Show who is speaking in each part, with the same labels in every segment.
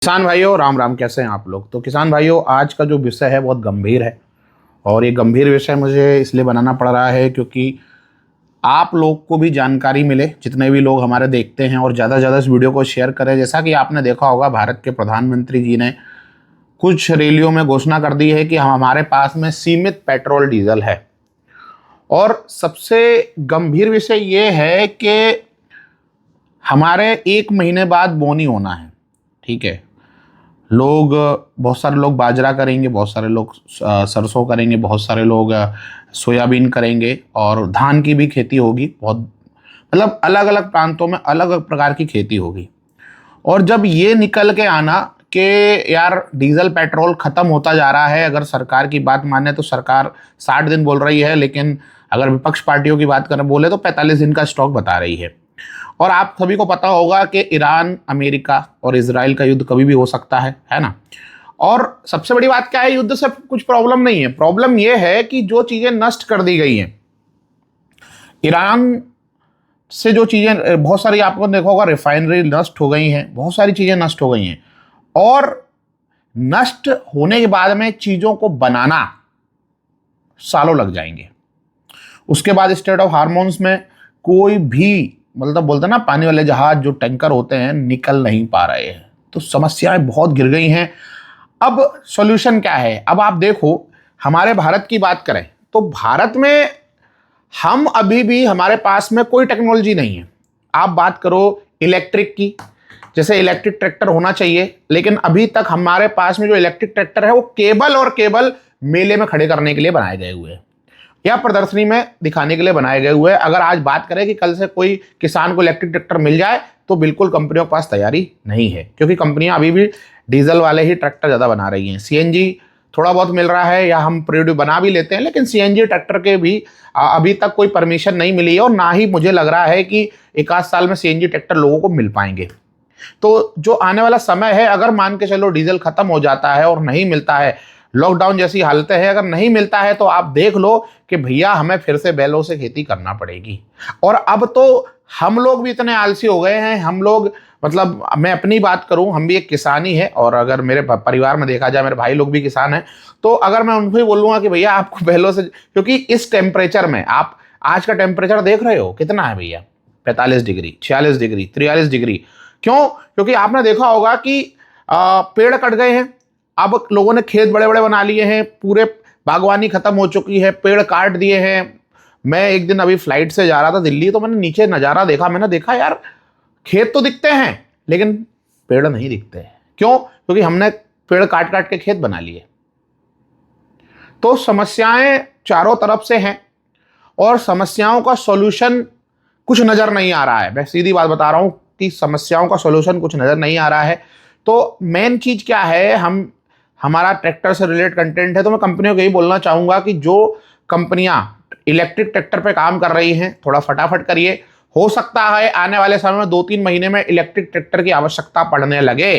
Speaker 1: किसान भाइयों राम राम। कैसे हैं आप लोग? तो किसान भाइयों, आज का जो विषय है बहुत गंभीर है और ये गंभीर विषय मुझे इसलिए बनाना पड़ रहा है क्योंकि आप लोग को भी जानकारी मिले, जितने भी लोग हमारे देखते हैं, और ज़्यादा से ज़्यादा इस वीडियो को शेयर करें। जैसा कि आपने देखा होगा, भारत के प्रधानमंत्री जी ने कुछ रैलियों में घोषणा कर दी है कि हमारे पास में सीमित पेट्रोल डीजल है। और सबसे गंभीर विषय ये है कि हमारे 1 महीने बाद बोनी होना है। ठीक है, बहुत सारे लोग बाजरा करेंगे, बहुत सारे लोग सरसों करेंगे, बहुत सारे लोग सोयाबीन करेंगे और धान की भी खेती होगी। बहुत मतलब अलग अलग प्रांतों में अलग अलग प्रकार की खेती होगी। और जब ये निकल के आना कि यार डीजल पेट्रोल ख़त्म होता जा रहा है, अगर सरकार की बात माने तो सरकार 60 दिन बोल रही है, लेकिन अगर विपक्ष पार्टियों की बात करें बोले तो 45 दिन का स्टॉक बता रही है। और आप सभी को पता होगा कि ईरान, अमेरिका और इजराइल का युद्ध कभी भी हो सकता है ना। और सबसे बड़ी बात क्या है, युद्ध से कुछ प्रॉब्लम नहीं है। प्रॉब्लम यह है कि जो चीजें नष्ट कर दी गई हैं, ईरान से जो चीजें, बहुत सारी आपको देखा होगा रिफाइनरी नष्ट हो गई हैं, बहुत सारी चीजें नष्ट हो गई हैं। और नष्ट होने के बाद में चीजों को बनाना सालों लग जाएंगे। उसके बाद स्टेट ऑफ हार्मोन्स में कोई भी, मतलब बोलते ना, पानी वाले जहाज जो टैंकर होते हैं निकल नहीं पा रहे हैं। तो समस्याएं बहुत गिर गई हैं। अब सॉल्यूशन क्या है? अब आप देखो, हमारे भारत की बात करें तो भारत में हम अभी भी, हमारे पास में कोई टेक्नोलॉजी नहीं है। आप बात करो इलेक्ट्रिक की, जैसे इलेक्ट्रिक ट्रैक्टर होना चाहिए, लेकिन अभी तक हमारे पास में जो इलेक्ट्रिक ट्रैक्टर है वो केवल और केवल मेले में खड़े करने के लिए बनाए गए हुए हैं या प्रदर्शनी में दिखाने के लिए बनाए गए हुए हैं। अगर आज बात करें कि कल से कोई किसान को इलेक्ट्रिक ट्रैक्टर मिल जाए तो बिल्कुल कंपनियों के पास तैयारी नहीं है, क्योंकि कंपनियां अभी भी डीजल वाले ही ट्रैक्टर ज़्यादा बना रही हैं। सीएनजी थोड़ा बहुत मिल रहा है या हम प्रोड्यूस बना भी लेते हैं, लेकिन सीएनजी ट्रैक्टर के भी अभी तक कोई परमिशन नहीं मिली है और ना ही मुझे लग रहा है कि 1 आध साल में सीएनजी ट्रैक्टर लोगों को मिल पाएंगे। तो जो आने वाला समय है, अगर मान के चलो डीजल खत्म हो जाता है और नहीं मिलता है, लॉकडाउन जैसी हालतें हैं, अगर नहीं मिलता है तो आप देख लो कि भैया हमें फिर से बैलों से खेती करना पड़ेगी। और अब तो हम लोग भी इतने आलसी हो गए हैं, हम लोग, मतलब मैं अपनी बात करूं, हम भी एक किसान ही है। और अगर मेरे परिवार में देखा जाए, मेरे भाई लोग भी किसान हैं, तो अगर मैं उनको ही बोलूंगा कि भैया आपको बैलों से, क्योंकि इस टेम्परेचर में, आप आज का टेम्परेचर देख रहे हो कितना है भैया, 45 डिग्री, 46 डिग्री, 43 डिग्री। क्यों? क्योंकि आपने देखा होगा कि पेड़ कट गए हैं। अब लोगों ने खेत बड़े बड़े बना लिए हैं, पूरे बागवानी खत्म हो चुकी है, पेड़ काट दिए हैं। मैं एक दिन अभी फ्लाइट से जा रहा था दिल्ली, तो मैंने नीचे नज़ारा देखा, मैंने देखा यार खेत तो दिखते हैं लेकिन पेड़ नहीं दिखते हैं। क्यों? क्योंकि हमने पेड़ काट काट के खेत बना लिए। तो समस्याएं चारों तरफ से हैं और समस्याओं का सॉल्यूशन कुछ नजर नहीं आ रहा है। मैं सीधी बात बता रहा हूं कि समस्याओं का सॉल्यूशन कुछ नजर नहीं आ रहा है। तो मेन चीज क्या है, हमारा ट्रैक्टर से रिलेटेड कंटेंट है, तो मैं कंपनियों को यही बोलना चाहूंगा कि जो कंपनियां इलेक्ट्रिक ट्रैक्टर पे काम कर रही हैं, थोड़ा फटाफट करिए। हो सकता है आने वाले समय में 2-3 महीने में इलेक्ट्रिक ट्रैक्टर की आवश्यकता पड़ने लगे,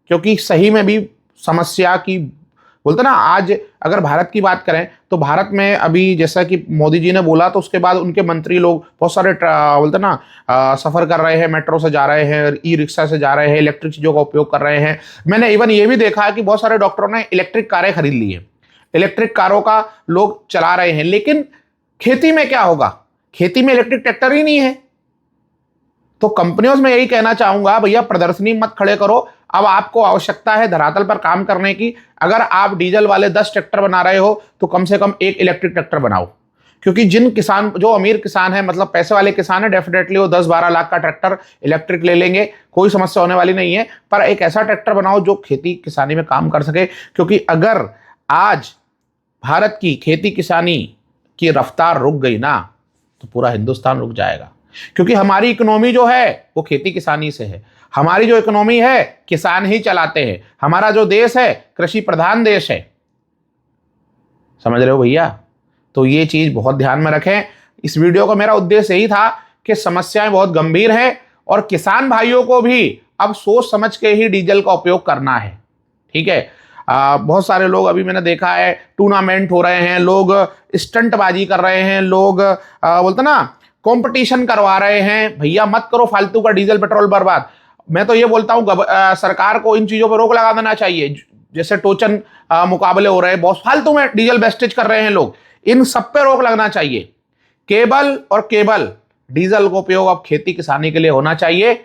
Speaker 1: क्योंकि सही में भी समस्या की, बोलते ना, आज अगर भारत की बात करें तो भारत में अभी, जैसा कि मोदी जी ने बोला, तो उसके बाद उनके मंत्री लोग बहुत सारे बोलते ना सफ़र कर रहे हैं, मेट्रो से जा रहे हैं, ई रिक्शा से जा रहे हैं, इलेक्ट्रिक चीज़ों का उपयोग कर रहे हैं। मैंने इवन ये भी देखा है कि बहुत सारे डॉक्टरों ने इलेक्ट्रिक कारें खरीद ली है, इलेक्ट्रिक कारों का लोग चला रहे हैं। लेकिन खेती में क्या होगा? खेती में इलेक्ट्रिक ट्रैक्टर ही नहीं है। तो कंपनियों से मैं यही कहना चाहूंगा, भैया प्रदर्शनी मत खड़े करो। अब आपको आवश्यकता है धरातल पर काम करने की। अगर आप डीजल वाले 10 ट्रैक्टर बना रहे हो तो कम से कम एक इलेक्ट्रिक ट्रैक्टर बनाओ, क्योंकि जिन किसान, जो अमीर किसान है, मतलब पैसे वाले किसान है, डेफिनेटली वो 10-12 लाख का ट्रैक्टर इलेक्ट्रिक ले लेंगे, कोई समस्या होने वाली नहीं है। पर एक ऐसा ट्रैक्टर बनाओ जो खेती किसानी में काम कर सके, क्योंकि अगर आज भारत की खेती किसानी की रफ्तार रुक गई ना तो पूरा हिंदुस्तान रुक जाएगा। क्योंकि हमारी इकोनॉमी जो है वो खेती किसानी से है। हमारी जो इकोनॉमी है किसान ही चलाते हैं। हमारा जो देश है कृषि प्रधान देश है। समझ रहे हो भैया? तो ये चीज बहुत ध्यान में रखें। इस वीडियो का मेरा उद्देश्य यही था कि समस्याएं बहुत गंभीर है और किसान भाइयों को भी अब सोच समझ के ही डीजल का उपयोग करना है। ठीक है? बहुत सारे लोग, अभी मैंने देखा है, टूर्नामेंट हो रहे हैं, लोग स्टंटबाजी कर रहे हैं, लोग बोलते ना कंपटीशन करवा रहे हैं। भैया मत करो फालतू का डीजल पेट्रोल बर्बाद। मैं तो ये बोलता हूँ सरकार को इन चीज़ों पर रोक लगा देना चाहिए। जैसे टोचन मुकाबले हो रहे हैं, बहुत फालतू में डीजल वेस्टेज कर रहे हैं लोग, इन सब पे रोक लगना चाहिए। केवल डीजल का उपयोग अब खेती किसानी के लिए होना चाहिए।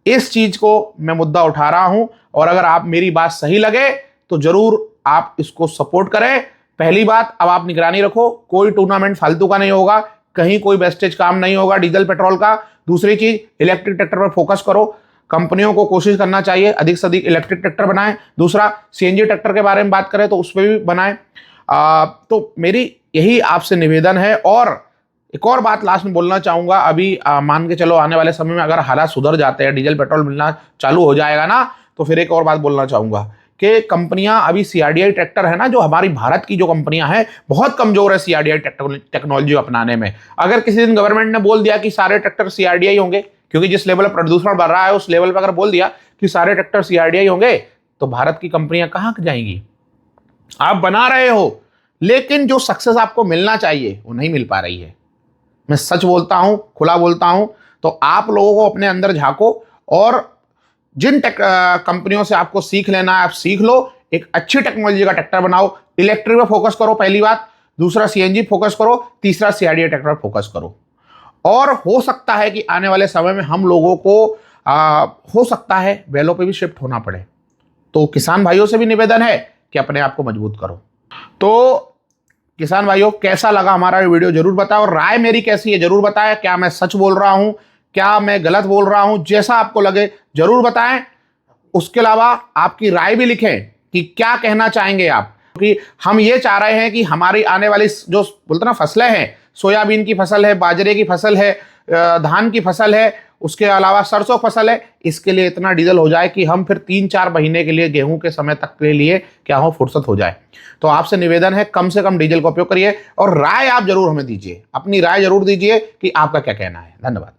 Speaker 1: इस चीज को मैं मुद्दा उठा रहा हूं, और अगर आप मेरी बात सही लगे तो जरूर आप इसको सपोर्ट करें। पहली बात, अब आप निगरानी रखो, कोई टूर्नामेंट फालतू का नहीं होगा, कहीं कोई वेस्टेज काम नहीं होगा डीजल पेट्रोल का। दूसरी चीज, इलेक्ट्रिक ट्रैक्टर पर फोकस करो। कंपनियों को कोशिश करना चाहिए अधिक से अधिक इलेक्ट्रिक ट्रैक्टर बनाएं। दूसरा, सीएनजी ट्रैक्टर के बारे में बात करें तो उस पर भी बनाएं। तो मेरी यही आपसे निवेदन है। और एक और बात लास्ट में बोलना चाहूंगा, अभी मान के चलो आने वाले समय में अगर हालात सुधर जाते हैं, डीजल पेट्रोल मिलना चालू हो जाएगा ना, तो फिर एक और बात बोलना चाहूंगा कि कंपनियां अभी सीआरडीआई ट्रैक्टर है ना, जो हमारी भारत की जो कंपनियां हैं, बहुत कमजोर है सीआरडीआई टेक्नोलॉजी अपनाने में। अगर किसी दिन गवर्नमेंट ने बोल दिया कि सारे ट्रैक्टर सीआरडीआई होंगे, क्योंकि जिस लेवल पर प्रदूषण बढ़ रहा है उस लेवल पर अगर बोल दिया कि सारे ट्रैक्टर सीआरडीआई होंगे, तो भारत की कंपनियां कहां जाएंगी? आप बना रहे हो, लेकिन जो सक्सेस आपको मिलना चाहिए वो नहीं मिल पा रही है। मैं सच बोलता हूं, खुला बोलता हूं। तो आप लोगों को अपने अंदर झांको, और जिन कंपनियों से आपको सीख लेना है आप सीख लो। एक अच्छी टेक्नोलॉजी का ट्रैक्टर बनाओ, इलेक्ट्रिक पे फोकस करो पहली बात, दूसरा सीएनजी फोकस करो, तीसरा सीआरडीआई ट्रैक्टर पर फोकस करो। और हो सकता है कि आने वाले समय में हम लोगों को हो सकता है बैलों पे भी शिफ्ट होना पड़े। तो किसान भाइयों से भी निवेदन है कि अपने आप को मजबूत करो। तो किसान भाइयों, कैसा लगा हमारा ये वीडियो जरूर बताओ, और राय मेरी कैसी है जरूर बताएं। क्या मैं सच बोल रहा हूं, क्या मैं गलत बोल रहा हूं, जैसा आपको लगे जरूर बताएं। उसके अलावा आपकी राय भी लिखें कि क्या कहना चाहेंगे आप, क्योंकि हम ये चाह रहे हैं कि हमारी आने वाली जो बोलते ना फसलें हैं, सोयाबीन की फसल है, बाजरे की फसल है, धान की फसल है, उसके अलावा सरसों फसल है, इसके लिए इतना डीजल हो जाए कि हम फिर 3-4 महीने के लिए गेहूं के समय तक के लिए क्या हो फुर्सत हो जाए। तो आपसे निवेदन है कम से कम डीजल का उपयोग करिए, और राय आप जरूर हमें दीजिए, अपनी राय जरूर दीजिए कि आपका क्या कहना है। धन्यवाद।